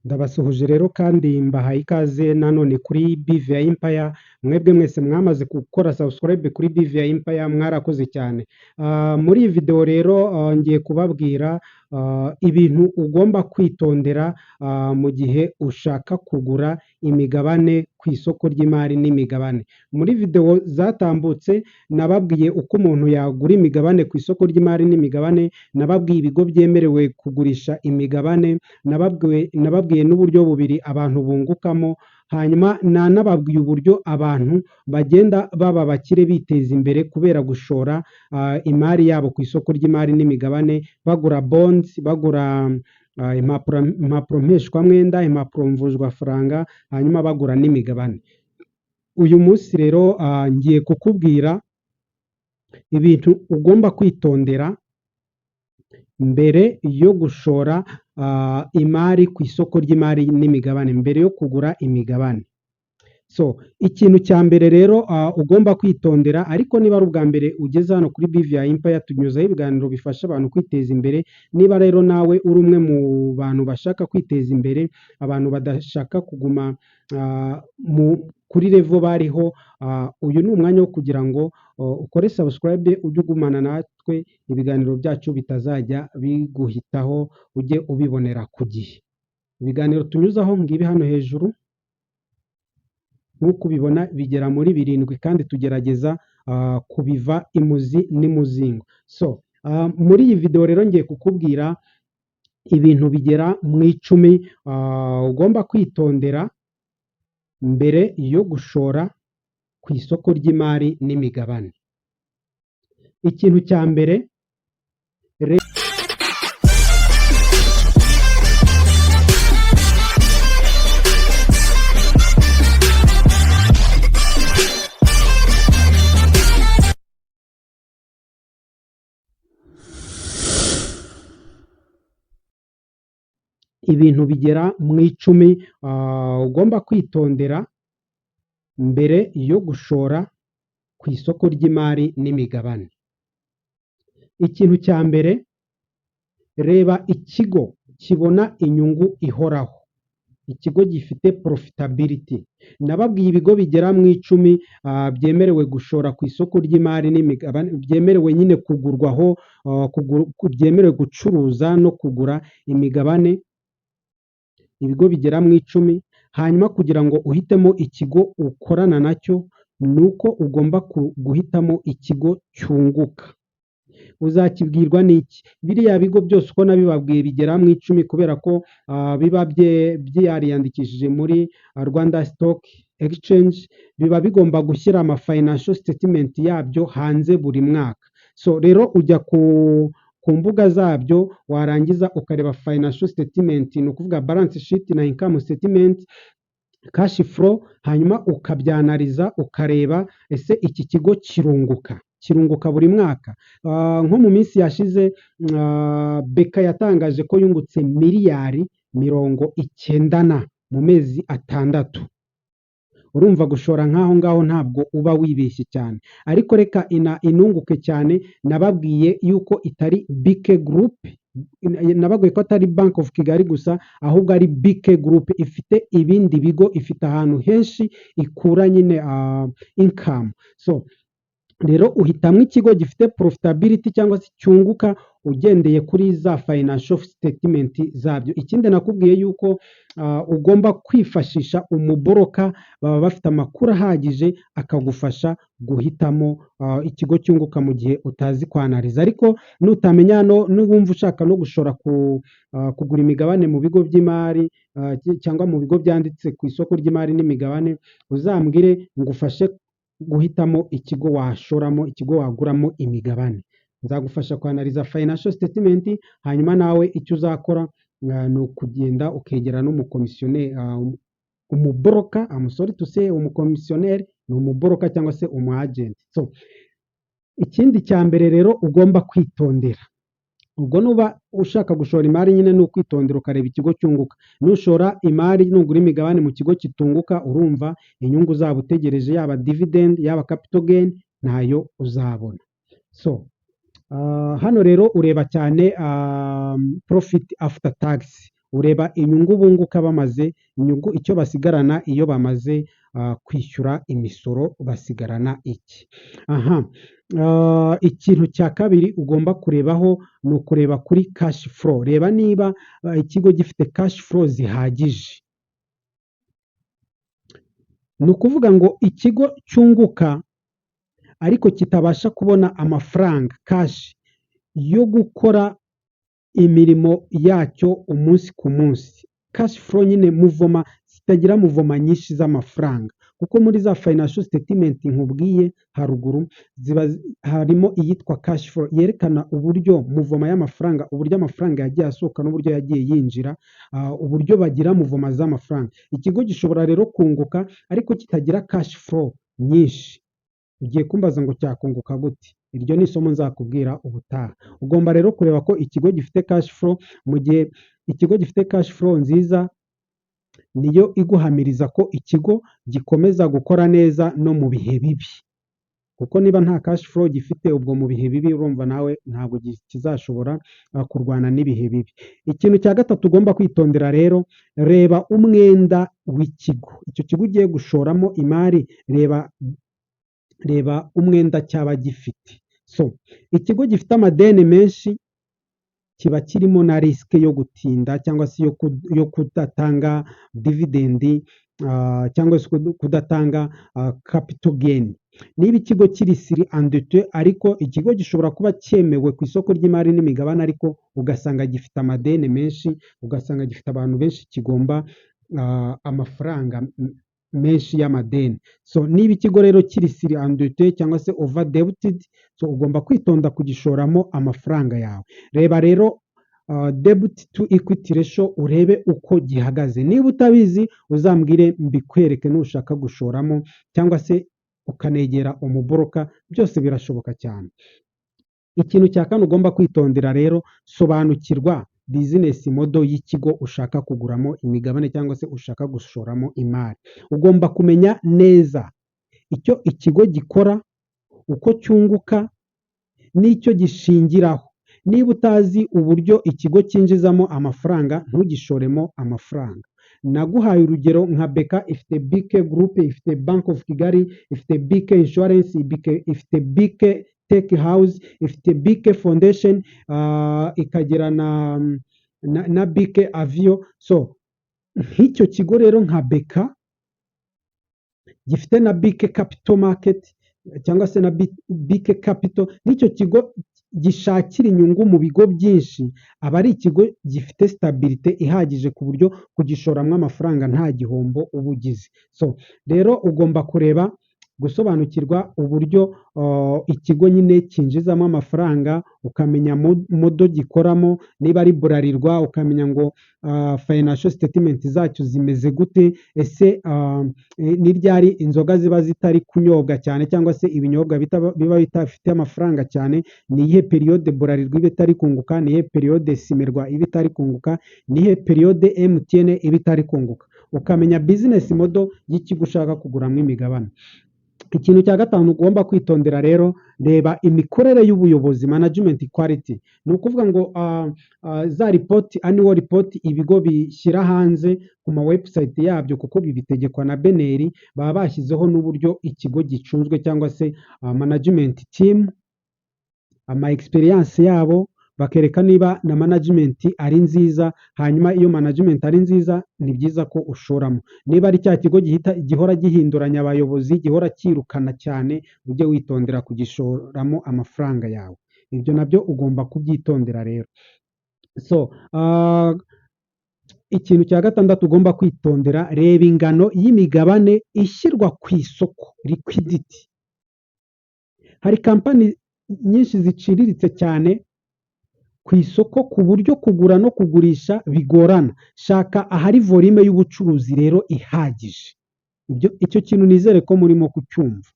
Ndabasuhuje rero kandi mbahaye ikaze nanone kuri BVI Empire, mwebwe mwese mwamaze gukora subscribe kuri BVI Empire mwarakoze cyane. Muri iyi video rero ngiye kubabwira ibintu ugomba kwitondera mu gihe ushaka kugura imigabane ku isoko ry'imari n'imigabane. Muri video zatambutse nababwiye uko umuntu yagura imigabane ku isoko ry'imari n'imigabane, nababwiye ibigo byemerewe kugurisha imigabane, nababwiye n'uburyo bubiri abantu bungukamo, hanyuma nanababwiye uburyo abantu bagenda baba bakire biteza imbere kubera gushora imari yabo ku isoko ry'imari n'imigabane, bagura bonds, bagura impapuro mpeshwamwenda, impapuro mvunjwafaranga, hanyuma bagura n'imigabane. Uyu munsi rero ngiye kukubwira ibintu ugomba kwitondera mbere yo gushora imari ku isoko ry'imari n'imigabane, mbere yo kugura imigabane. So ikintu cya mbere rero ugomba kwitondera, ariko niba ari ubwa mbere ugeze hano kuri BVI Empire, tunyuzaho ibiganiro bifasha abantu kwiteza imbere. Niba rero nawe uri umwe mu bantu bashaka kwiteza imbere, abantu badashaka kuguma kuri level bariho, uyu ni umwanya wo kugira ngo ukore subscribe, ujye ugumana natwe, ibiganiro byacu bitazajya biguhitaho, ujye ubibonera ku gihe. Ibiganiro tunyuzaho ngibi hano hejuru, nk'uko ubibona bigera muri 7 kandi tugerageza kubiva imuzi n'imuzingo. So muri iyi video rero ngiye kukubwira ibintu bigera mu 10 ugomba kwitondera mbere yo gushora ku isoko ry'imari n'imigabane. Ikintu cya mbere, ibintu bigera mu 10 ugomba kwitondera mbere yo gushora ku isoko ry'imari n'imigabane. Ikintu cya mbere, reba ikigo kibona inyungu ihoraho, ikigo gifite profitability. Nababwiye ibigo bigera mu 10 byemerewe gushora ku isoko ry'imari n'imigabane, byemerewe nyine kugurwaho, byemerewe gucuruza no kugura imigabane, ibigo bigera mu 10. Hanyuma kugira ngo uhitemo ikigo ukorana nacyo, nuko ugomba guhitamo ikigo cyunguka. Uzakibwirwa n'iki? Biriya bigo byose uko nabibabwiye bigera mu 10 kubera ko biba byariyandikishije muri Rwanda Stock Exchange, biba bigomba gushyira ama financial statement yabyo hanze buri mwaka. So rero ujya ku mbuga zabyo, warangiza ukareba financial statement, ni ukuvuga balance sheet na income statement, cash flow, hanyuma ukabyanariza ukareba ese iki kigo kirunguka buri mwaka. Nko mu minsi yashize Beka yatangaje ko yungutse miliyari 90 mu mezi 6. Urumva gushora nk'aho ngaho ntabwo uba wibeshye cyane, ariko reka inunguke cyane. Nababwiye yuko itari BK Group, nababwiye ko atari Bank of Kigali gusa, ahubwo ari BK Group. Ifite ibindi bigo, ifite ahantu henshi ikura nyine income. So rero uhitamo ikigo gifite profitability cyangwa se cyunguka ugendeye kuri za financial statement zabyo. Ikindi nakubwiye yuko ugomba kwifashisha umuboroka, baba bafite amakuru ahagije akagufasha guhitamo ikigo cyunguka mu gihe utazi kwanariza. Ariko nutamenya n'uwumva ushaka no gushora kugura imigabane mu bigo by'imari cyangwa mu bigo byanditse ku isoko ry'imari n'imigabane, uzambwire ngufashe guhitamo ikigo washoramo, ikigo waguramo imigabane. Nzagufasha kwanariza financial statement, hanyuma nawe icyo uzakora ni ukugenda ukegera n'umukomisiyoneri, umuboroka, sorry to say umukomisiyoneri ni umuboroka cyangwa se umu agent. So ikindi cya mbere rero ugomba kwitondera, ubwo nuba ushaka gushora imari nyine ni ukwitondera ukareba ikigo cyunguka. Nushora imari, nugura imigabane mu kigo kitunguka, urumva inyungu zaba utegereje, yaba dividend yaba capital gain, ntayo uzabona. So hano rero ureba cyane profit after tax, ureba inyungu bunguka bamaze inyungu icyo basigarana iyo bamaze kwishyura imisoro basigarana iki. Ikintu cya kabiri ugomba kurebaho ni ukureba kuri cash flow. Reba niba ikigo gifite cash flow zihagije. Ni ukuvuga ngo ikigo cyunguka ariko kitabasha kubona amafaranga cash yo gukora imirimo yacyo umunsi ku munsi. Cash flow nyine muvoma zitagira muvoma nyinshi z'amafaranga, kuko muri za financial statement nkubwiye haruguru harimo iyitwa cash flow yerekana uburyo muvoma y'amafaranga, uburyo amafaranga yagiye asohoka n'uburyo yagiye yinjira, uburyo bagira muvoma z'amafaranga. Ikigo gishobora rero kunguka ariko kitagira cash flow nyinshi. Ugiye kumbaza ngo cyakunguka gute? Iryo ni isomo nzakubwira ubutaha. Ugomba rero kureba ko ikigo gifite cash flow. Mu gihe ikigo gifite cash flow nziza, niyo iguhamiriza ko ikigo gikomeza gukora neza no mu bihe bibi, kuko niba nta cash flow gifite, ubwo mu bihe bibi urumva nawe ntabwo kizashobora kurwana n'ibihe bibi. Ikintu cya gatatu ugomba kwitondera rero, reba umwenda w'ikigo. Icyo kigo ugiye gushoramo imari, reba umwenda cyaba gifite. Ikigo gifite amadeni menshi kiba kirimo na risike yo gutinda cyangwa se yo kudatanga dividendi cyangwa se kudatanga capital gain. Niba ikigo kiri siri endete ariko ikigo gishobora kuba cyemewe ku isoko ry'imari n'imigabane, ariko ugasanga gifite amadeni menshi, ugasanga gifite abantu benshi kigomba amafaranga menshi y'amadeni. Niba ikigo rero kiri siri endete cyangwa se over debited, ugomba kwitonda kugishoramo amafaranga yawe. Reba rero debt to equity ratio urebe uko gihagaze. Niba utabizi uzambwire mbikwereke nushaka gushoramo, cyangwa se ukanegera umuboroka, byose birashoboka cyane. Ikintu cya kane ugomba kwitondera rero, sobanukirwa business model y'ikigo ushaka kuguramo imigabane cyangwa se ushaka gushoramo imari. Ugomba kumenya neza icyo ikigo gikora, uko cyunguka n'icyo gishingiraho. Niba utazi uburyo ikigo cyinjizamo amafaranga, ntugishoremo amafaranga. Naguhaye urugero nka BK ifite BK Group, ifite Bank of Kigali, ifite BK Insurance, ifite BK Tech House, ifite BK Foundation, ikagira na BK Avio. Nk'icyo kigo rero nka BK gifite na BK Capital Market cyangwa se na BK Capital, n'icyo kigo gishakira inyungu mu bigo byinshi, aba ari ikigo gifite stabilite ihagije ku buryo kugishoramo amafaranga nta gihombo uba ugize. Rero ugomba kureba, gusobanukirwa uburyo ikigo nyine cyinjizamo amafaranga, ukamenya modo gikoramo. Niba ari Bralirwa ukamenya ngo financial statement zacyo zimeze gute, ese ni ryari inzoga ziba zitari kunyobwa cyane cyangwa se ibinyobwa biba bitafite amafaranga cyane, ni iyihe periode Bralirwa iba itari kunguka, ni iyihe periode Simerwa iba itari kunguka, ni iyihe periode MTN iba itari kunguka. Ukamenya business model y'ikigo ushaka kuguramo imigabane. Ikintu cya gatanu ugomba kwitondera rero, reba imikorere y'ubuyobozi, management quality. Ni ukuvuga ngo za report, annual report ibigo bishyira hanze ku ma website yabyo, kuko bibitegekwa na BNR, baba bashyizeho n'uburyo ikigo gicunzwe cyangwa se management team, ama experience yabo, bakereka niba na management ari nziza. Hanyuma iyo management ari nziza, ni byiza ko ushoramo. Niba ari cya kigo gihora gihinduranya abayobozi, gihora cyirukana cyane, ujye witondera kugishoramo amafaranga yawe. Ibyo nabyo ugomba kubyitondera rero. Ikintu cya gatandatu ugomba kwitondera, reba ingano y'imigabane ishyirwa ku isoko, liquidity. Hari kampani nyinshi ziciriritse cyane ku isoko ku buryo kugura no kugurisha bigorana. Shaka ahari volume y'ubucuruzi rero ihagije. Icyo kintu nizere ko murimo kucyumva.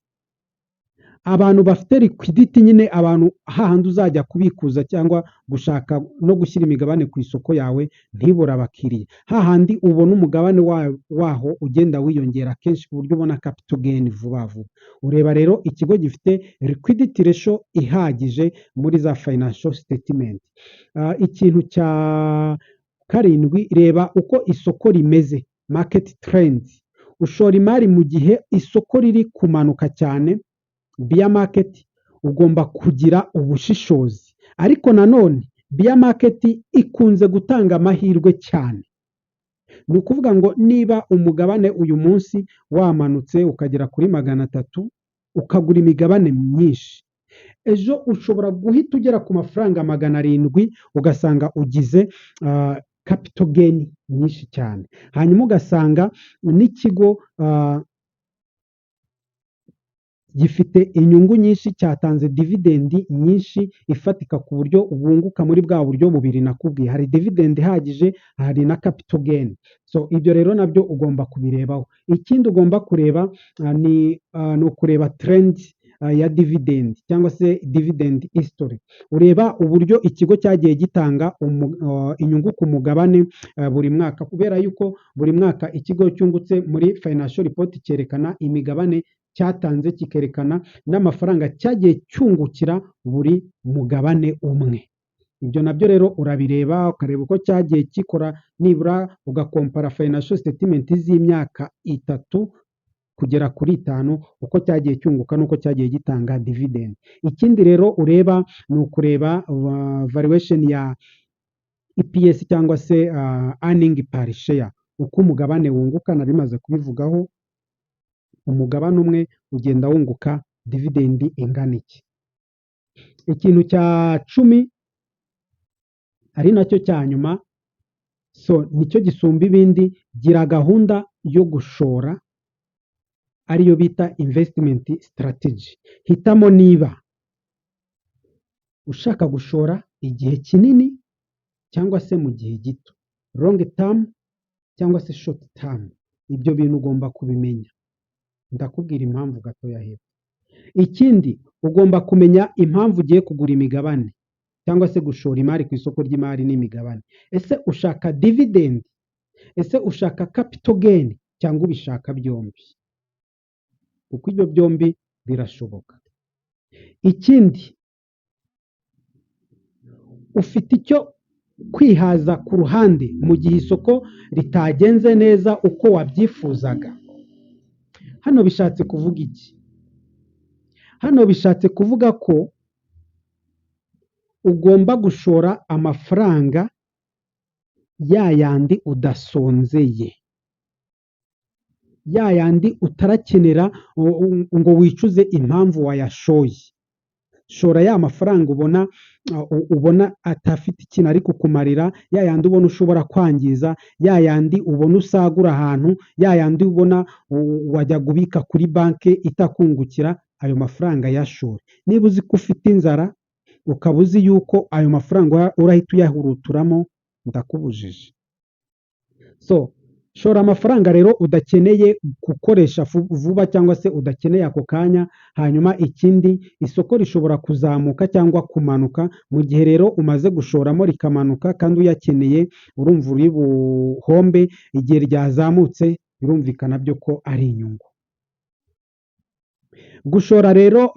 Abantu bafite liquidity nyine, abantu hahandi uzajya kubikuza cyangwa gushaka no gushyira imigabane ku isoko yawe ntibura abakiriya, hahandi ubona umugabane waho ugenda wiyongera kenshi ku buryo ubona capital gain vuba vuba. Ureba rero ikigo gifite liquidity ratio ihagije muri za financial statement. Ikintu cya karindwi, reba uko isoko rimeze, market trends. Ushora imari mu gihe isoko riri kumanuka cyane, bear market, ugomba kugira ubushishozi. Ariko nanone bear market ikunze gutanga amahirwe cyane. Ni ukuvuga ngo niba umugabane uyu munsi wamanutse ukagera kuri 300, ukagura imigabane myinshi, ejo ushobora guhita ugera ku mafaranga 700, ugasanga ugize capital gain nyinshi cyane. Hanyuma ugasanga n'ikigo gifite inyungu nyinshi, cyatanze dividendi nyinshi ifatika ku buryo wunguka muri bwa buryo bubiri nakubwiye, hari dividendi ihagije, hari na capital gain. So ibyo rero nabyo ugomba kubirebaho. Ikindi ugomba kureba ni ukureba trend ya dividend cyangwa se dividend history. Ureba uburyo ikigo cyagiye gitanga inyungu ku mugabane buri mwaka, kubera yuko buri mwaka ikigo cyungutse muri financial report cyerekana imigabane cyatanze, kikerekana n'amafaranga cyagiye cyungukira buri mugabane umwe. Ibyo nabyo rero urabireba, ukareba uko cyagiye gikora, nibura ugakompara financial statement z'imyaka 3 kugera kuri 5, uko cyagiye cyunguka n'uko cyagiye gitanga dividend. Ikindi rero ureba ni ukureba valuation ya EPS cyangwa se earning per share, uko umugabane wunguka. Nari maze kubivugaho, umugabane umwe ugenda wunguka dividendi ingana iki. Ikintu cya 10 ari nacyo cya nyuma, so nicyo gisumba ibindi, gira gahunda yo gushora, ariyo bita investment strategy. Hitamo niba ushaka gushora igihe kinini cyangwa se mu gihe gito, long term cyangwa se short term. Ibyo bintu ugomba kubimenya, ndakubwira impamvu gatoya hepfo. Ikindi ugomba kumenya impamvu ugiye kugura imigabane cyangwa se gushora imari ku isoko ry'imari n'imigabane. Ese ushaka dividend? Ese ushaka capital gain cyangwa ubishaka byombi? Kuko ibyo byombi birashoboka. Ikindi, ufite icyo kwihaza ku ruhande mu gihe isoko ritagenze neza uko wabyifuzaga. Hano bishatse kuvuga iki? Hano bishatse kuvuga ko ugomba gushora amafaranga yayandi udasonzeye, yayandi utarakenera ngo wicuze impamvu wayashoye. Shora ya mafaranga ubona atafite ikintu ari kukumarira, yayandi ubona ushobora kwangiza, yayandi ubona usagura ahantu, yayandi ubona wajya kubika kuri banki itakungukira. Ayo mafaranga yashore. Niba uzi ko ufite inzara, ukaba uzi yuko ayo mafaranga urahita uyahuruturamo, ndakubujije. So shora amafaranga rero udakeneye gukoresha vuba cyangwa se udakeneye ako kanya. Hanyuma ikindi, isoko rishobora kuzamuka cyangwa kumanuka. Mu gihe rero umaze gushoramo rikamanuka kandi uyakeneye, urumva uri buhombe. Igihe ryazamutse birumvikana byo ko ari inyungu. Gushora rero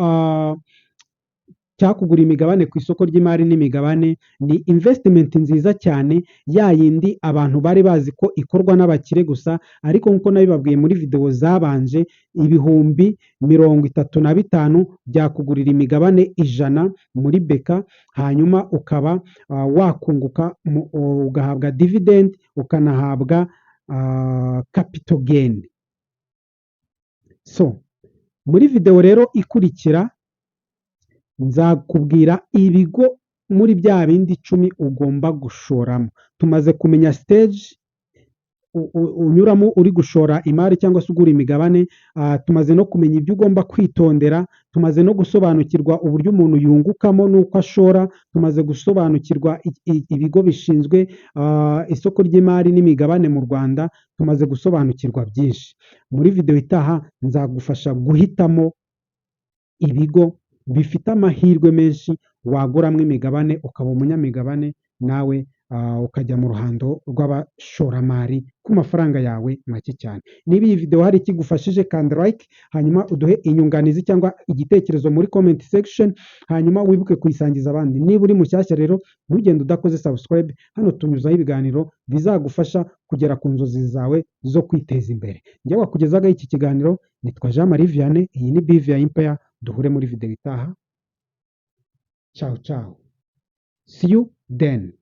cyangwa kugura imigabane ku isoko ry'imari n'imigabane ni investment nziza cyane, yayindi abantu bari bazi ko ikorwa n'abakire gusa. Ariko nkuko nabibabwiye muri video zabanje, ibihumbi 35 byakugurira imigabane 100 muri beka, hanyuma ukaba wakunguka, ugahabwa dividend, ukanahabwa capital gain. So muri video rero ikurikira nzakubwira ibigo muri bya bindi 10 ugomba gushoramo. Tumaze kumenya stage unyuramo uri gushora imari cyangwa se ugura imigabane. Tumaze no kumenya ibyo ugomba kwitondera. Tumaze no gusobanukirwa uburyo umuntu yungukamo n'uko ashora. Tumaze gusobanukirwa ibigo bishinzwe isoko ry'imari n'imigabane mu Rwanda. Tumaze gusobanukirwa byinshi. Muri video itaha nzagufasha guhitamo ibigo bifite amahirwe menshi waguramo imigabane, ukaba umunyamigabane nawe ukajya mu ruhando rw'abashoramari ku mafaranga yawe make cyane. Niba iyi video hari ikigufashije kanda like, hanyuma uduhe inyunganizi cyangwa igitekerezo muri comment section, hanyuma wibuke kuyisangiza abandi. Niba uri mushyashya rero ntugende udakoze subscribe, hano tunyuzaho ibiganiro bizagufasha kugera ku nzozi zawe zo kwiteza imbere. Njye wakugezaga iki kiganiro nitwa Jean Marie Vianney, iyi ni BVI Empire, duhure muri video itaha. Ciao ciao. See you then.